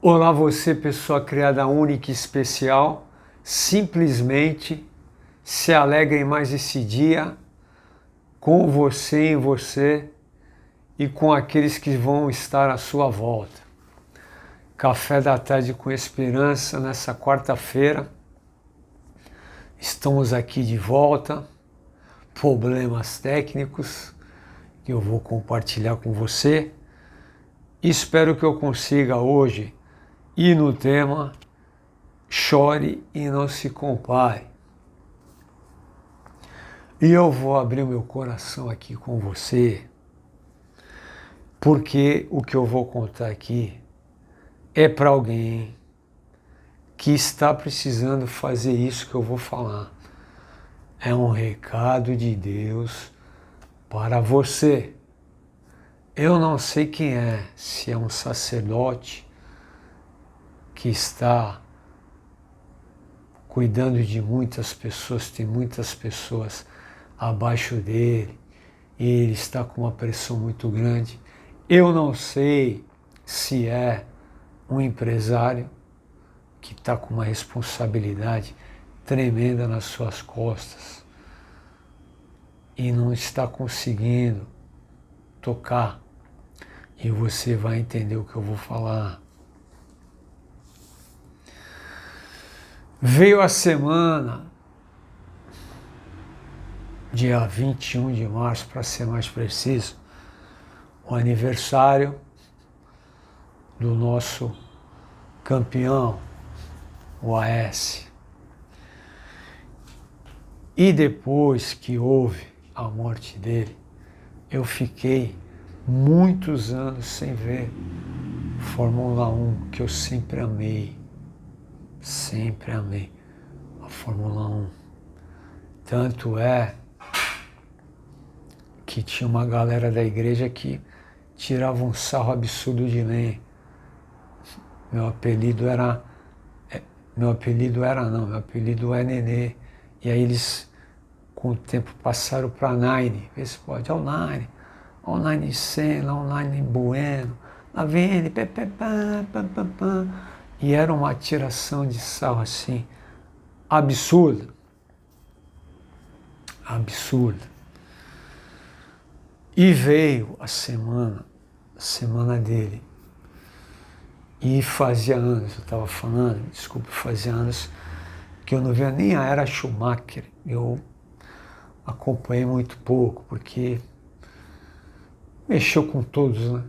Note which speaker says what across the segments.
Speaker 1: Olá você, pessoa criada única e especial, simplesmente se alegre mais esse dia com você, em você e com aqueles que vão estar à sua volta. Café da tarde com esperança nessa quarta-feira. Estamos aqui de volta, problemas técnicos que eu vou compartilhar com você. Espero que eu consiga hoje ir no tema chore e não se compare. E eu vou abrir o meu coração aqui com você, porque o que eu vou contar aqui é para alguém que está precisando fazer isso que eu vou falar. É um recado de Deus para você. Eu não sei quem é, se é um sacerdote que está cuidando de muitas pessoas, tem muitas pessoas abaixo dele e ele está com uma pressão muito grande. Eu não sei se é um empresário que está com uma responsabilidade tremenda nas suas costas e não está conseguindo tocar. E você vai entender o que eu vou falar. Veio a semana, dia 21 de março, para ser mais preciso, o aniversário do nosso campeão, o AS. E depois que houve a morte dele, eu fiquei muitos anos sem ver Fórmula 1, que eu sempre amei a Fórmula 1. Tanto é que tinha uma galera da igreja que tirava um sarro absurdo de mim. Meu apelido é Nenê. E aí eles, com o tempo, passaram para Nine. Vê se pode, ó o Nine Senna, ó o Nine Bueno, lá vem ele, pá. E era uma tiração de sarro assim, absurda. E veio a semana dele. E fazia anos, eu estava falando, fazia anos que eu não via nem a era Schumacher. Eu acompanhei muito pouco, porque mexeu com todos, né?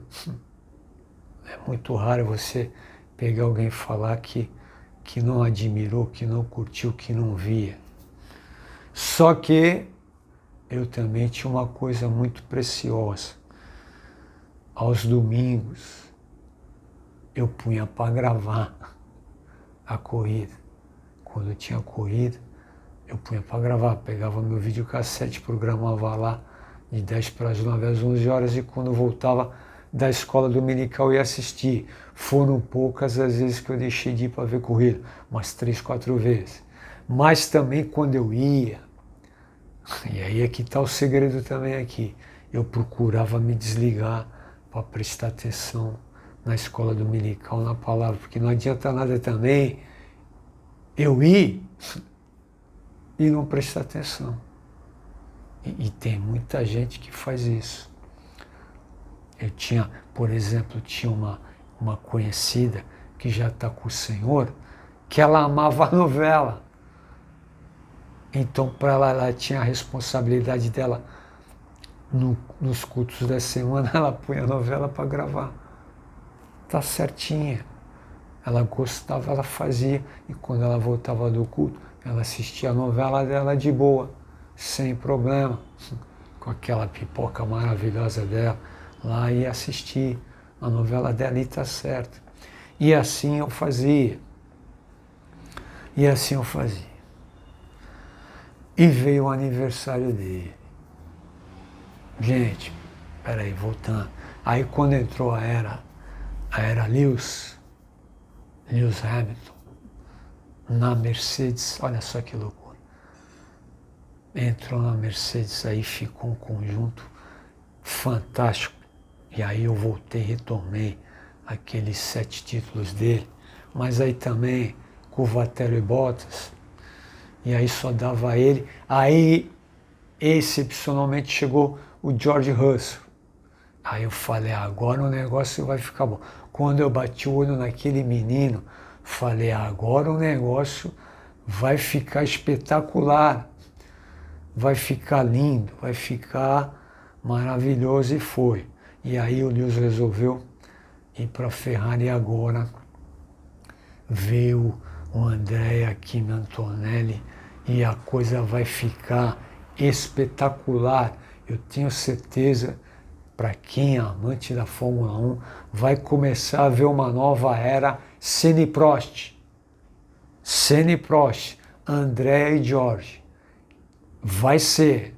Speaker 1: É muito raro você pegar alguém e falar que não admirou, que não curtiu, que não via. Só que eu também tinha uma coisa muito preciosa. Aos domingos, eu punha para gravar a corrida. Quando eu tinha corrida, eu punha para gravar. Pegava meu videocassete, programava lá de 10 para as 9 às 11 horas e quando eu voltava da escola dominical eu ia assistir. Foram poucas as vezes que eu deixei de ir para ver corrida, umas 3, 4 vezes. Mas também quando eu ia, e aí é que está o segredo também aqui, eu procurava me desligar para prestar atenção na escola dominical, na palavra, porque não adianta nada também eu ir e não prestar atenção. E tem muita gente que faz isso. Eu tinha, por exemplo, uma conhecida que já está com o Senhor, que ela amava a novela. Então, para ela tinha a responsabilidade dela, nos cultos da semana, ela põe a novela para gravar. Tá certinha. Ela gostava, ela fazia, e quando ela voltava do culto, ela assistia a novela dela de boa, sem problema, com aquela pipoca maravilhosa dela, lá ia assistir a novela dela e tá certo. E assim eu fazia. E veio o aniversário dele. Gente, peraí, voltando. Aí quando entrou a era Lewis Hamilton, na Mercedes, olha só que loucura. Entrou na Mercedes, aí ficou um conjunto fantástico. E aí eu voltei, retomei aqueles 7 títulos dele, mas aí também com o Valtteri Bottas, e aí só dava ele. Aí, excepcionalmente, chegou o George Russell. Aí eu falei, agora o negócio vai ficar bom. Quando eu bati o olho naquele menino, falei, agora o negócio vai ficar espetacular, vai ficar lindo, vai ficar maravilhoso, e foi. E aí o Lewis resolveu ir para a Ferrari agora, veio o Andrea Kimi Antonelli e a coisa vai ficar espetacular. Eu tenho certeza, para quem é amante da Fórmula 1, vai começar a ver uma nova era Senna-Prost. Senna-Prost, Andrea e George. Vai ser.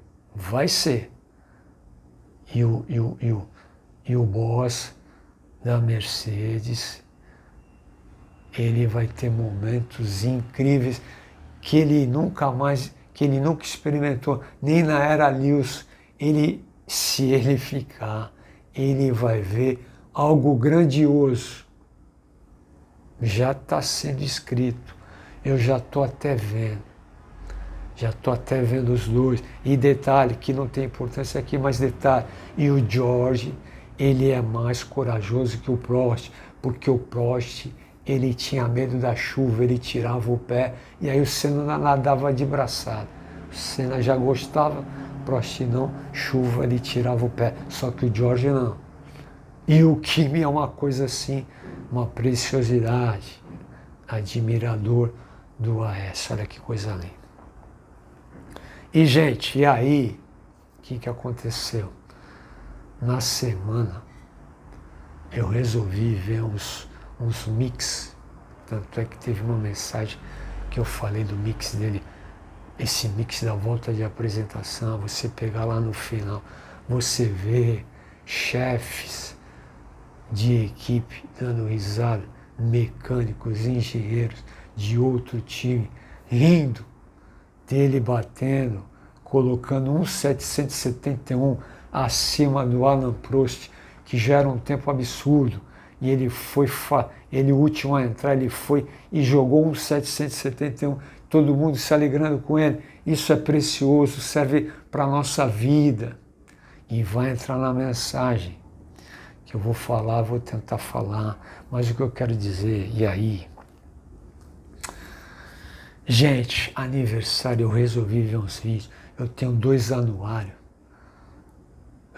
Speaker 1: E o boss da Mercedes, ele vai ter momentos incríveis que ele nunca experimentou, nem na era Lewis. Se ele ficar, ele vai ver algo grandioso. Já está sendo escrito, eu já estou até vendo. Os dois. E detalhe, que não tem importância aqui, mas detalhe, e o George, ele é mais corajoso que o Prost, porque o Prost, ele tinha medo da chuva, ele tirava o pé, e aí o Senna nadava de braçada. O Senna já gostava, Prost não, chuva, ele tirava o pé, só que o George não. E o Kimi é uma coisa assim, uma preciosidade, admirador do AS, olha que coisa linda. E, gente, e aí, o que aconteceu? Na semana, eu resolvi ver uns mix, tanto é que teve uma mensagem que eu falei do mix dele, esse mix da volta de apresentação, você pegar lá no final, você vê chefes de equipe dando risada, mecânicos, engenheiros de outro time, rindo dele batendo, colocando um 771 acima do Alan Prost, que já era um tempo absurdo, e ele o último a entrar, ele foi e jogou um 771, todo mundo se alegrando com ele. Isso é precioso, serve para a nossa vida. E vai entrar na mensagem que eu vou falar, vou tentar falar, mas o que eu quero dizer, e aí? Gente, aniversário, eu resolvi ver uns vídeos. Eu tenho 2 anuários.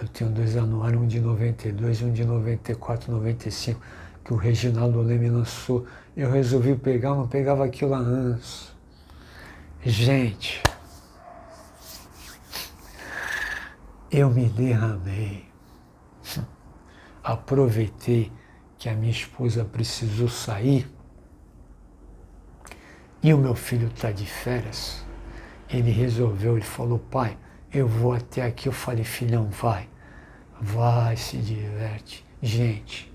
Speaker 1: Um de 92 e um de 94, 95, que o Reginaldo Leme lançou. Eu resolvi pegar, não pegava aquilo há anos. Gente, eu me derramei. Aproveitei que a minha esposa precisou sair e o meu filho está de férias. Ele falou, pai, eu vou até aqui. Eu falei, filhão, vai, se diverte. Gente,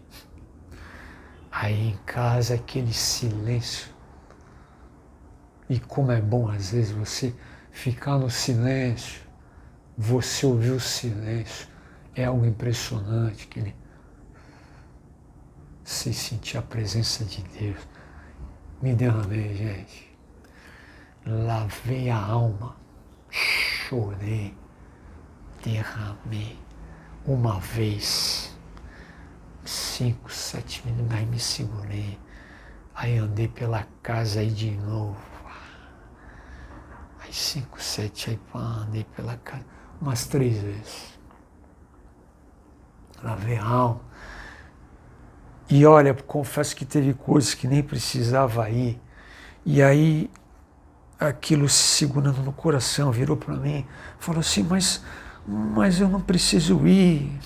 Speaker 1: aí em casa aquele silêncio. E como é bom às vezes você ficar no silêncio, você ouvir o silêncio, é algo impressionante, você sentir a presença de Deus. Me derramei, gente. Lavei a alma, chorei, derramei uma vez, 5, 7 minutos, aí me segurei, aí andei pela casa aí de novo, aí 5, 7, aí andei pela casa, umas 3 vezes. Lavei a alma. E olha, confesso que teve coisas que nem precisava ir. E aí, aquilo se segurando no coração, virou para mim, falou assim, mas eu não preciso ir.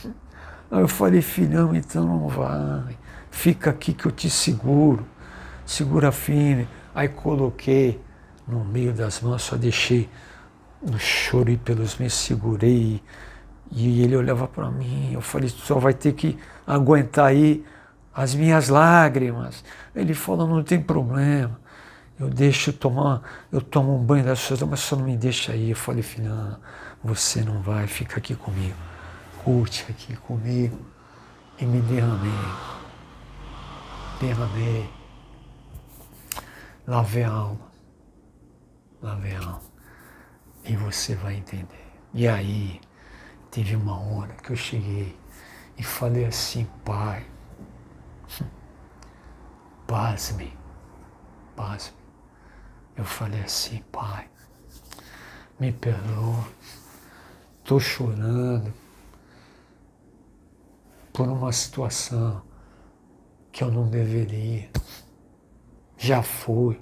Speaker 1: Aí eu falei, filhão, então não vai. Fica aqui que eu te seguro. Segura firme. Aí coloquei no meio das mãos, só deixei no choro ir pelos meus, segurei. E ele olhava para mim, eu falei, só vai ter que aguentar aí as minhas lágrimas. Ele falou, não tem problema, eu tomo um banho das suas, mas só não me deixa aí. Eu falei, filho, não, você não vai, fica aqui comigo, curte aqui comigo. E me derramei. derramei, lavei a alma, lavei a alma. E você vai entender. E aí, teve uma hora que eu cheguei e falei assim, Pai, pasme, pasme. Eu falei assim, Pai, me perdoa, estou chorando por uma situação que eu não deveria. Já foi,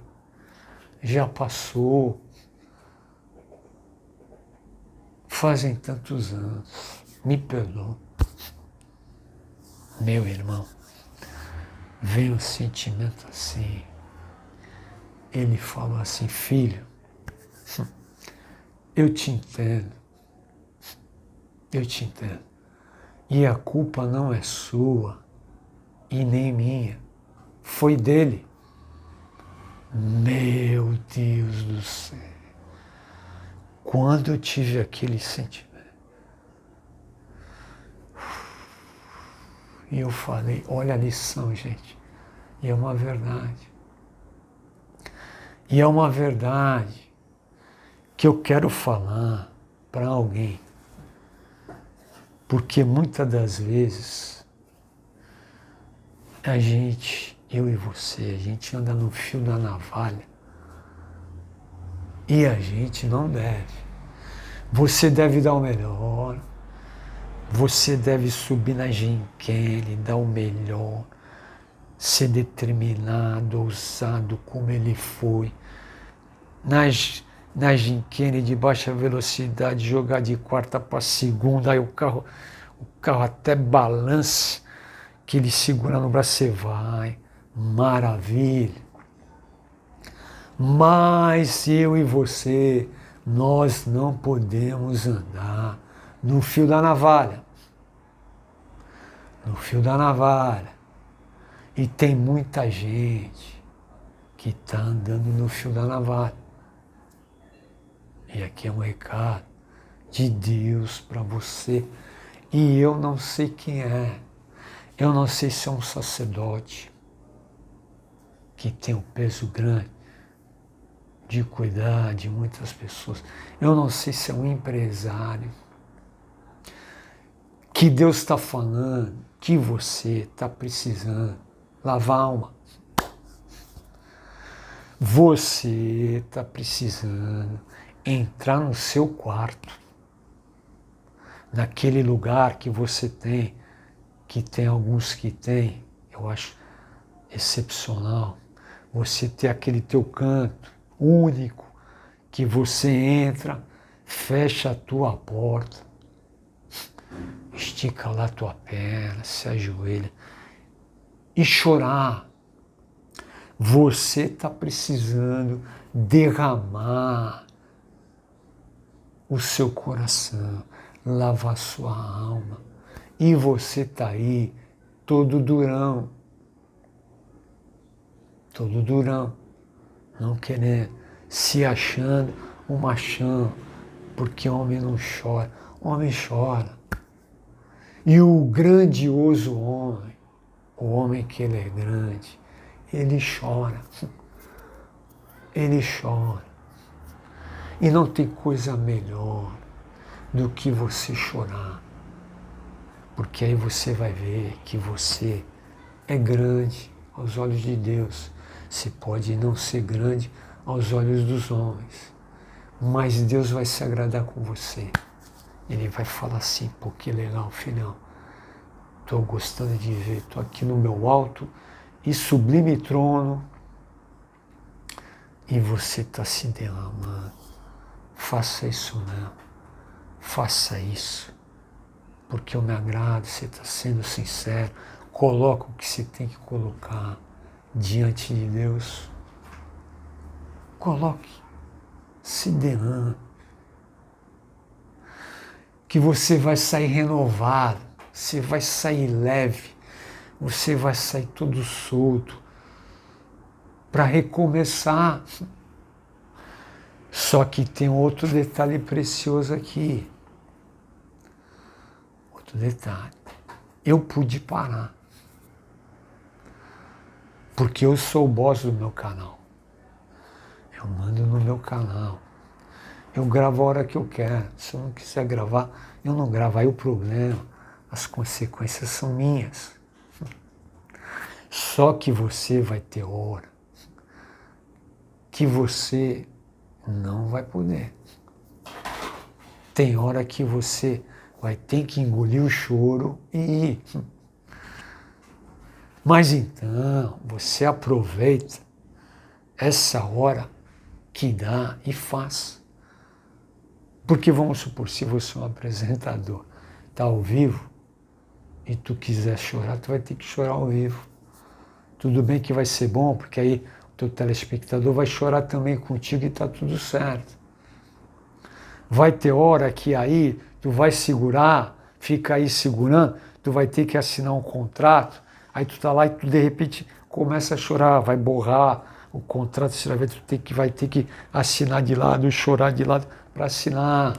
Speaker 1: já passou. Fazem tantos anos. Me perdoa. Meu irmão, veio um sentimento assim. Ele falou assim, filho, eu te entendo. Eu te entendo. E a culpa não é sua e nem minha. Foi dele. Meu Deus do céu. Quando eu tive aquele sentimento, e eu falei, olha a lição, gente. E é uma verdade. E é uma verdade que eu quero falar para alguém. Porque muitas das vezes, a gente, eu e você, a gente anda no fio da navalha. E a gente não deve. Você deve dar o melhor. Você deve subir na gincana, dar o melhor. Ser determinado, ousado como ele foi. Na gincana de baixa velocidade, jogar de quarta para segunda, aí o carro até balança, que ele segura no braço, você vai. Maravilha. Mas eu e você, nós não podemos andar no fio da navalha. No fio da navalha. E tem muita gente que está andando no fio da navalha. E aqui é um recado de Deus para você. E eu não sei quem é. Eu não sei se é um sacerdote que tem um peso grande de cuidar de muitas pessoas. Eu não sei se é um empresário que Deus está falando que você está precisando lavar a alma. Você está precisando entrar no seu quarto, naquele lugar que você tem, que tem alguns que tem, eu acho excepcional, você ter aquele teu canto único, que você entra, fecha a tua porta, estica lá a tua perna, se ajoelha e chorar. Você está precisando derramar o seu coração, lavar sua alma. E você está aí todo durão, não querendo, se achando um machão, porque homem não chora, homem chora. E o grandioso homem, o homem que ele é grande, ele chora. Ele chora. E não tem coisa melhor do que você chorar. Porque aí você vai ver que você é grande aos olhos de Deus. Você pode não ser grande aos olhos dos homens. Mas Deus vai se agradar com você. Ele vai falar assim, pô, que legal, filhão. Estou gostando de ver, estou aqui no meu alto e sublime trono e você está se derramando. Faça isso não, faça isso, porque eu me agrado, você está sendo sincero, coloca o que você tem que colocar diante de Deus. Coloque, se derrame, que você vai sair renovado, você vai sair leve, você vai sair todo solto para recomeçar. Só que tem outro detalhe precioso aqui. Outro detalhe. Eu pude parar. Porque eu sou o boss do meu canal. Eu mando no meu canal. Eu gravo a hora que eu quero. Se eu não quiser gravar, eu não gravo. Aí o problema, as consequências são minhas. Só que você vai ter hora que você não vai poder. Tem hora que você vai ter que engolir o choro e ir. Mas então, você aproveita essa hora que dá e faz. Porque vamos supor, se você é um apresentador, está ao vivo, e tu quiser chorar, tu vai ter que chorar ao vivo. Tudo bem que vai ser bom, porque aí o teu telespectador vai chorar também contigo e está tudo certo. Vai ter hora que aí tu vai segurar, fica aí segurando, tu vai ter que assinar um contrato, aí tu tá lá e tu de repente começa a chorar, vai borrar o contrato, você vai ver, vai ter que assinar de lado, chorar de lado para assinar.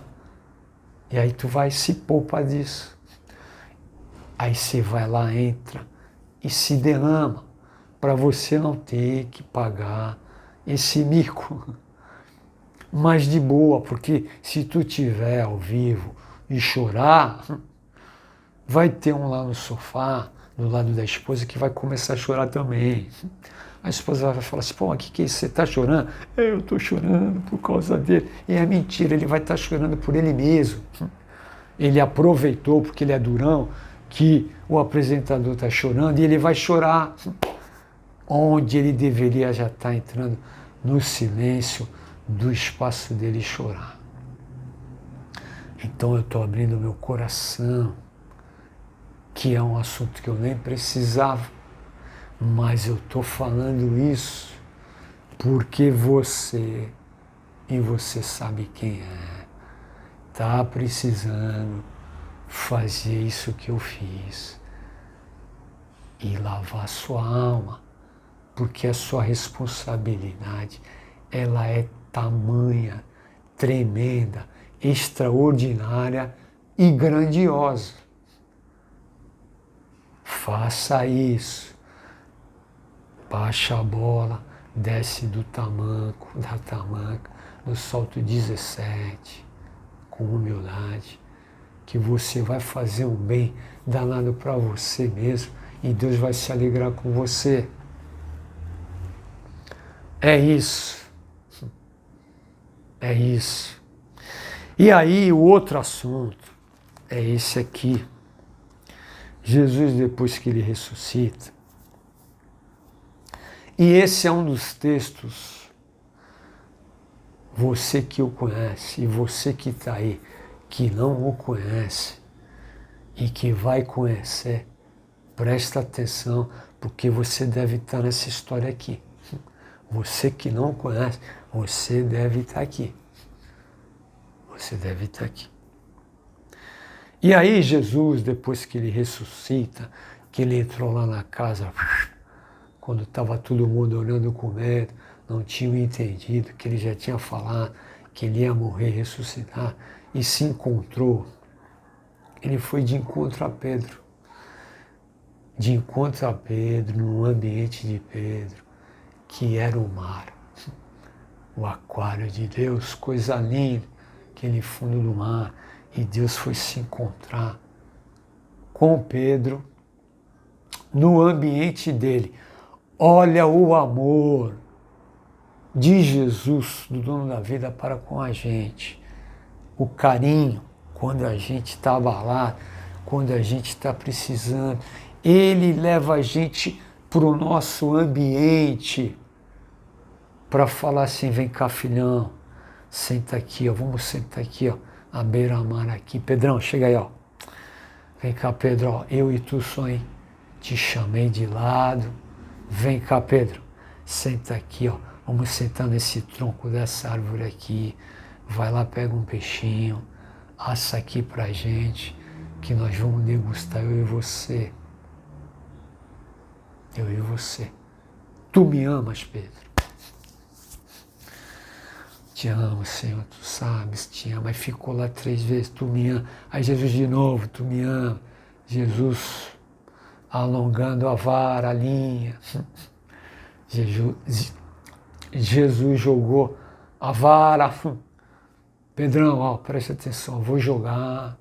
Speaker 1: E aí tu vai se poupar disso. Aí você vai lá, entra e se derrama para você não ter que pagar esse mico. Mas de boa, porque se tu tiver ao vivo e chorar, vai ter um lá no sofá, do lado da esposa, que vai começar a chorar também. A esposa vai falar assim, pô, mas que é isso? Você está chorando? Eu estou chorando por causa dele. E é mentira, ele vai estar chorando por ele mesmo. Ele aproveitou, porque ele é durão, que o apresentador está chorando e ele vai chorar. Onde ele deveria já estar entrando no silêncio do espaço dele chorar. Então eu estou abrindo meu coração, que é um assunto que eu nem precisava, mas eu estou falando isso porque você, e você sabe quem é, está precisando fazer isso que eu fiz e lavar sua alma, porque a sua responsabilidade, ela é tamanha, tremenda, extraordinária e grandiosa. Faça isso. Baixa a bola, desce do tamanco, da tamanca, no salto 17, com humildade, que você vai fazer um bem danado para você mesmo e Deus vai se alegrar com você. É isso. É isso. E aí o outro assunto é esse aqui. Jesus, depois que ele ressuscita, e esse é um dos textos, você que o conhece e você que está aí, que não o conhece e que vai conhecer, presta atenção, porque você deve estar nessa história aqui. Você que não conhece, você deve estar aqui. Você deve estar aqui. E aí Jesus, depois que ele ressuscita, que ele entrou lá na casa, quando estava todo mundo olhando com medo, não tinham entendido que ele já tinha falado que ele ia morrer e ressuscitar, e se encontrou, ele foi de encontro a Pedro. De encontro a Pedro, no ambiente de Pedro, que era o mar, o aquário de Deus, coisa linda, aquele fundo do mar, e Deus foi se encontrar com Pedro no ambiente dele. Olha o amor de Jesus, do dono da vida, para com a gente. O carinho, quando a gente está abalado, quando a gente está precisando. Ele leva a gente para o nosso ambiente para falar assim, vem cá, filhão, senta aqui, ó, vamos sentar aqui, ó, à beira-mar aqui. Pedrão, chega aí, ó. Vem cá, Pedro, ó, eu e tu só, hein? Te chamei de lado. Vem cá, Pedro, senta aqui, ó. Vamos sentar nesse tronco dessa árvore aqui. Vai lá, pega um peixinho, assa aqui pra gente, que nós vamos degustar, eu e você. Eu e você. Tu me amas, Pedro? Te amo, Senhor, tu sabes, te amo. Aí ficou lá 3 vezes, tu me ama. Aí Jesus de novo, tu me ama. Jesus alongando a vara, a linha. Jesus jogou a vara. Pedrão, ó, presta atenção, eu vou jogar,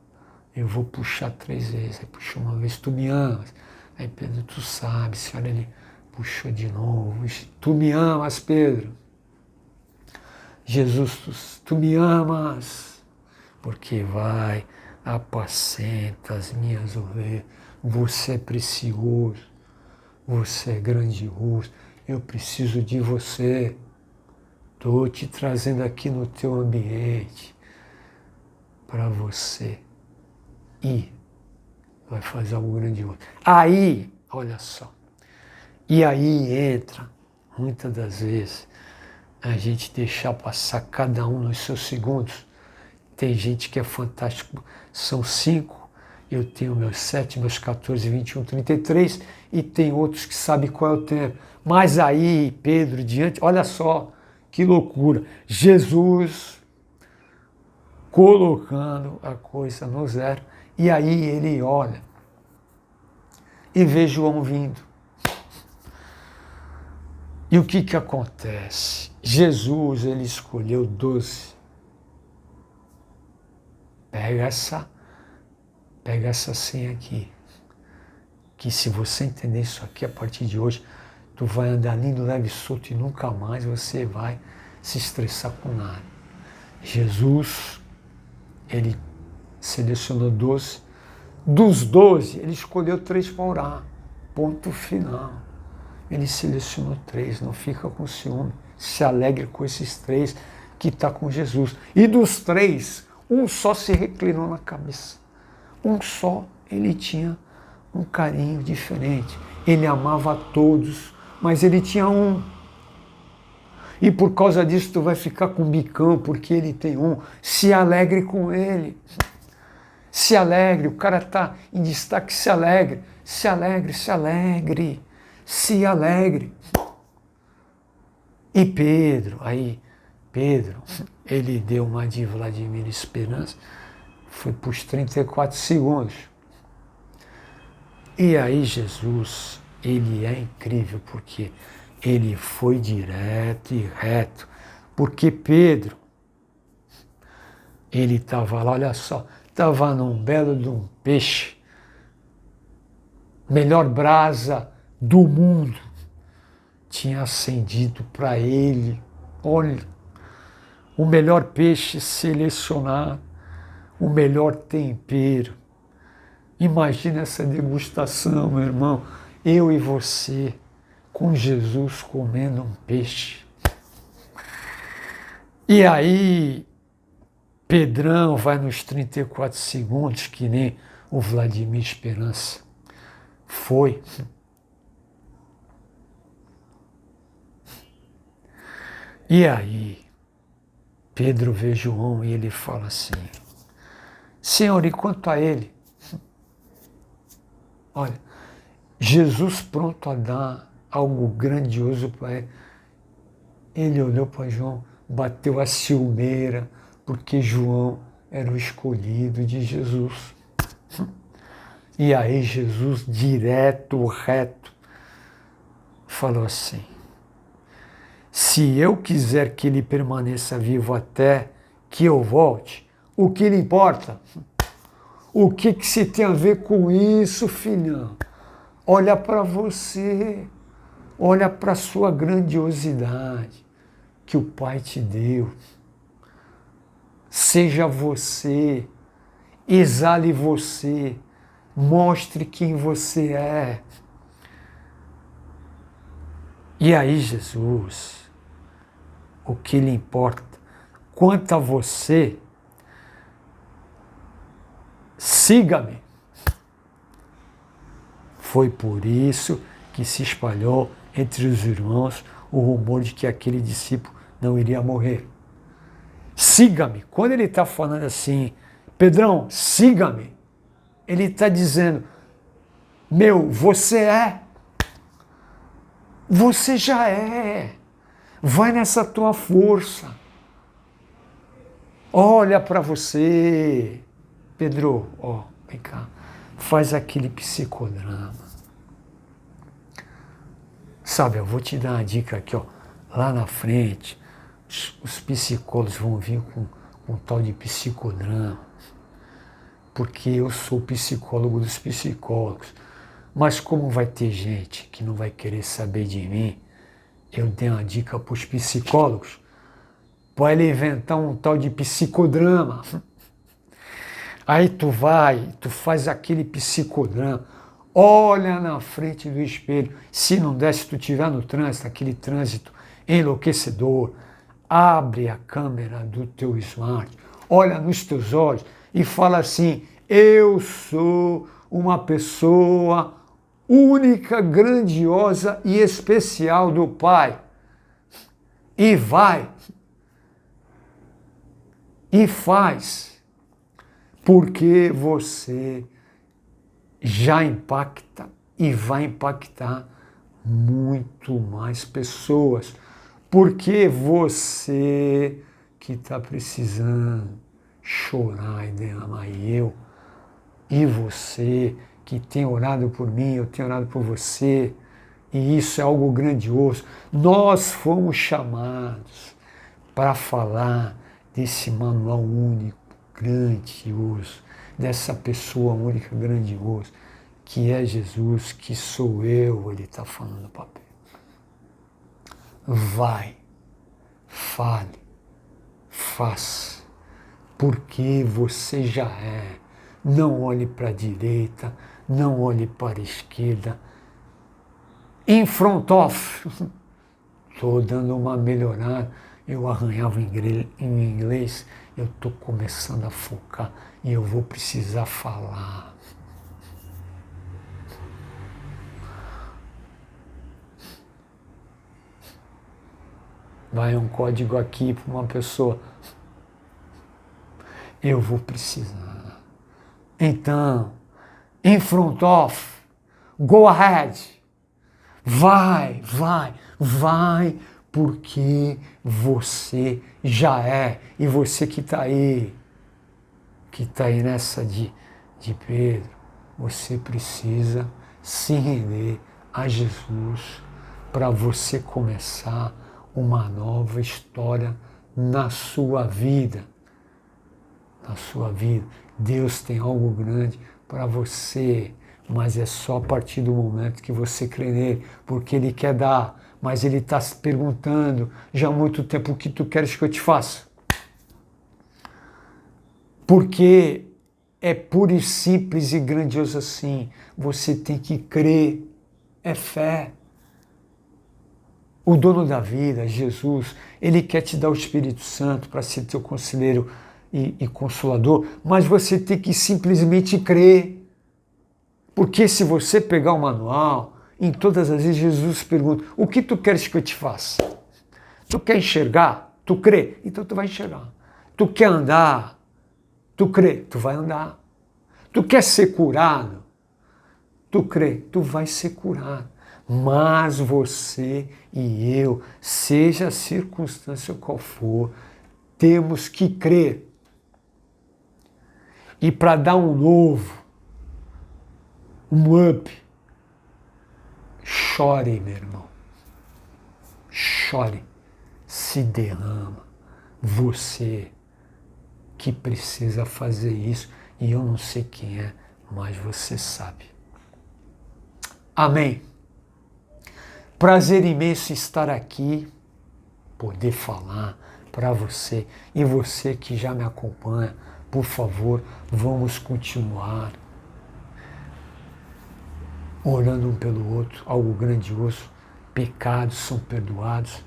Speaker 1: eu vou puxar 3 vezes. Aí puxou uma vez, tu me amas. Aí Pedro, tu sabes, olha, ele puxou de novo. Tu me amas, Pedro. Jesus, tu me amas, porque vai, apacenta as minhas ovelhas. Você é precioso, você é grandioso, eu preciso de você. Estou te trazendo aqui no teu ambiente para você ir. Vai fazer algo grandioso. Aí, olha só, e aí entra, muitas das vezes, a gente deixar passar cada um nos seus segundos. Tem gente que é fantástico, são 5, eu tenho meus 7, meus 14, 21, 33, e tem outros que sabem qual é o tempo. Mas aí, Pedro, diante, olha só, que loucura, Jesus colocando a coisa no zero, e aí ele olha e vê João vindo. E o que acontece? Jesus, ele escolheu 12. Pega essa senha aqui, que se você entender isso aqui a partir de hoje, tu vai andar lindo, leve, solto e nunca mais você vai se estressar com nada. Jesus, ele selecionou 12. Dos 12, ele escolheu 3 para orar. Ponto final. Ele selecionou 3, não fica com ciúme. Se alegre com esses 3 que está com Jesus. E dos 3, um só se reclinou na cabeça. Um só, ele tinha um carinho diferente. Ele amava a todos, mas ele tinha um. E por causa disso tu vai ficar com bicão, porque ele tem um. Se alegre com ele. Se alegre, o cara está em destaque, se alegre. Se alegre, se alegre. Se alegre. E Pedro, ele deu uma de Vladimir Esperança, foi para os 34 segundos. E aí Jesus, ele é incrível, porque ele foi direto e reto. Porque Pedro, ele estava lá, olha só, estava num belo de um peixe, melhor brasa do mundo, tinha acendido para ele, olha, o melhor peixe selecionado, o melhor tempero. Imagina essa degustação, meu irmão, eu e você, com Jesus comendo um peixe. E aí, Pedrão vai nos 34 segundos, que nem o Vladimir Esperança foi. E aí, Pedro vê João e ele fala assim, Senhor, e quanto a ele? Olha, Jesus pronto a dar algo grandioso para ele. Ele olhou para João, bateu a ciumeira, porque João era o escolhido de Jesus. E aí Jesus, direto, reto, falou assim, se eu quiser que ele permaneça vivo até que eu volte, o que lhe importa? O que você tem a ver com isso, filhão? Olha para você, olha para a sua grandiosidade que o Pai te deu. Seja você, exale você, mostre quem você é. E aí, Jesus, o que lhe importa? Quanto a você, siga-me. Foi por isso que se espalhou entre os irmãos o rumor de que aquele discípulo não iria morrer. Siga-me. Quando ele está falando assim, Pedrão, siga-me, ele está dizendo, você é. Você já é. Vai nessa tua força. Olha para você. Pedro, ó, vem cá. Faz aquele psicodrama. Sabe, eu vou te dar uma dica aqui, ó. Lá na frente, os psicólogos vão vir com um tal de psicodrama, porque eu sou psicólogo dos psicólogos. Mas como vai ter gente que não vai querer saber de mim, eu dei uma dica para os psicólogos, para ele inventar um tal de psicodrama. Aí tu faz aquele psicodrama, olha na frente do espelho, se não der, se tu estiver no trânsito, aquele trânsito enlouquecedor, abre a câmera do teu smart, olha nos teus olhos e fala assim, eu sou uma pessoa única, grandiosa e especial do Pai. E vai. E faz. Porque você já impacta e vai impactar muito mais pessoas. Porque você que está precisando chorar e derramar, e você que tem orado por mim, eu tenho orado por você, e isso é algo grandioso. Nós fomos chamados para falar desse manual único, grandioso, dessa pessoa única, grandiosa, que é Jesus, que sou eu, ele está falando no papel. Vai, fale, faça, porque você já é. Não olhe para a direita, não olhe para a esquerda. In front of. Estou dando uma melhorada. Eu arranhava em inglês, eu estou começando a focar e eu vou precisar falar. Vai um código aqui para uma pessoa. Eu vou precisar. Então, in front of, go ahead. Vai, porque você já é. E você que está aí nessa de Pedro, você precisa se render a Jesus para você começar uma nova história na sua vida. Na sua vida. Deus tem algo grande para você, mas é só a partir do momento que você crê nele, porque ele quer dar, mas ele está se perguntando já há muito tempo o que tu queres que eu te faça. Porque é puro e simples e grandioso assim, você tem que crer, é fé. O dono da vida, Jesus, ele quer te dar o Espírito Santo para ser teu conselheiro e consolador, mas você tem que simplesmente crer. Porque se você pegar o manual, em todas as vezes Jesus pergunta, o que tu queres que eu te faça? Tu quer enxergar? Tu crê? Então tu vai enxergar. Tu quer andar? Tu crê? Tu vai andar. Tu quer ser curado? Tu crê? Tu vai ser curado. Mas você e eu, seja a circunstância qual for, temos que crer. E para dar um novo, um up, chore, meu irmão. Chore, se derrama. Você que precisa fazer isso, e eu não sei quem é, mas você sabe. Amém. Prazer imenso estar aqui, poder falar para você, e você que já me acompanha, por favor, vamos continuar orando um pelo outro, algo grandioso. Pecados são perdoados,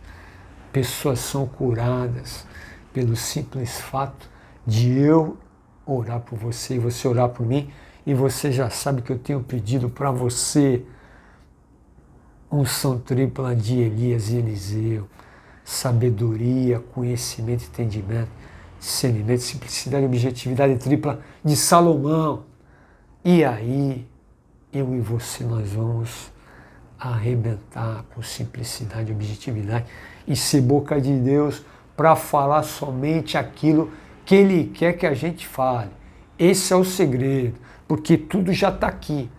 Speaker 1: pessoas são curadas pelo simples fato de eu orar por você e você orar por mim, e você já sabe que eu tenho pedido para você unção tripla de Elias e Eliseu, sabedoria, conhecimento, entendimento, discernimento, simplicidade e objetividade tripla de Salomão. E aí, eu e você, nós vamos arrebentar com simplicidade, objetividade e ser boca de Deus para falar somente aquilo que Ele quer que a gente fale. Esse é o segredo, porque tudo já está aqui.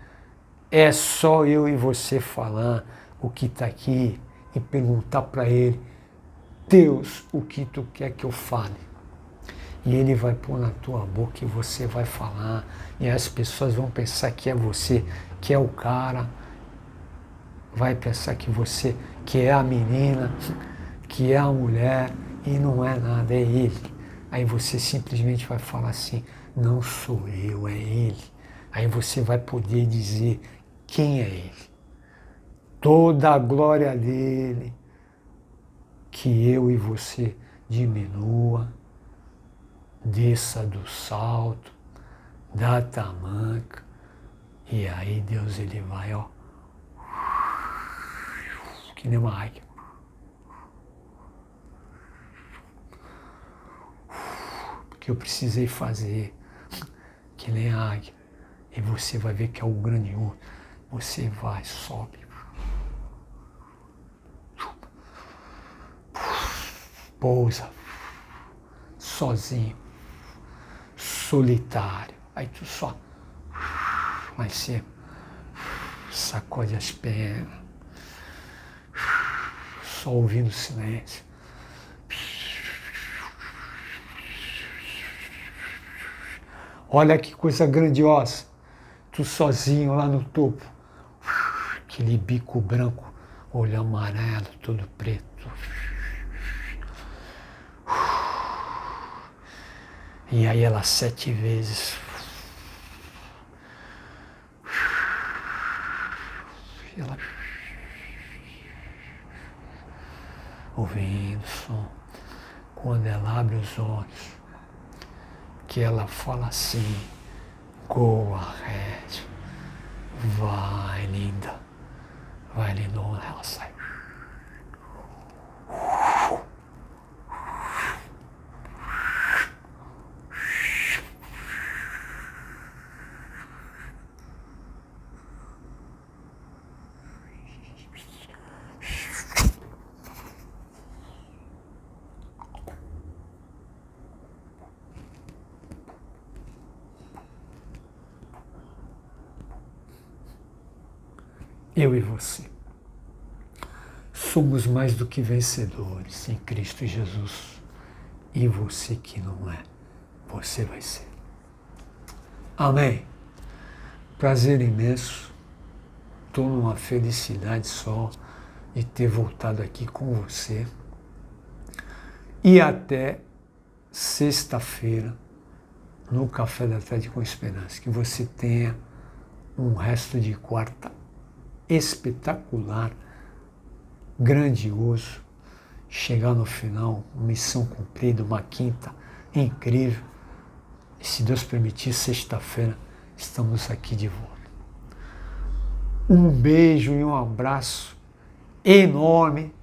Speaker 1: É só eu e você falar o que está aqui e perguntar para Ele, Deus, o que Tu quer que eu fale? E Ele vai pôr na tua boca e você vai falar, e as pessoas vão pensar que é você, que é o cara, vai pensar que você, que é a menina, que é a mulher, e não é nada, é Ele. Aí você simplesmente vai falar assim, não sou eu, é Ele. Aí você vai poder dizer quem é Ele. Toda a glória dele, que eu e você diminua, desça do salto, da tamanca, e aí Deus ele vai, ó, que nem uma águia. Porque eu precisei fazer, que nem a águia, e você vai ver que é o grandioso. Você vai, sobe, pousa, sozinho, solitário. Aí tu só lá em cima, sacode as pernas, só ouvindo o silêncio. Olha que coisa grandiosa, tu sozinho lá no topo, aquele bico branco, olho amarelo, todo preto. E aí ela 7 vezes. Ela ouvindo o som. Quando ela abre os olhos, que ela fala assim, go ahead, vai linda, vai lindona, ela sai. Eu e você somos mais do que vencedores em Cristo Jesus. E você que não é, você vai ser. Amém. Prazer imenso. Estou numa felicidade só de ter voltado aqui com você. E até sexta-feira, no Café da Tarde com Esperança. Que você tenha um resto de quarta espetacular, grandioso, chegar no final, missão cumprida, uma quinta incrível. E se Deus permitir, sexta-feira estamos aqui de volta. Um beijo e um abraço enorme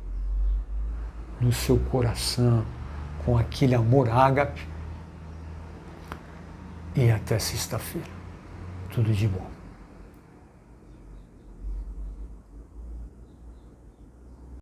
Speaker 1: no seu coração, com aquele amor ágape. E até sexta-feira. Tudo de bom.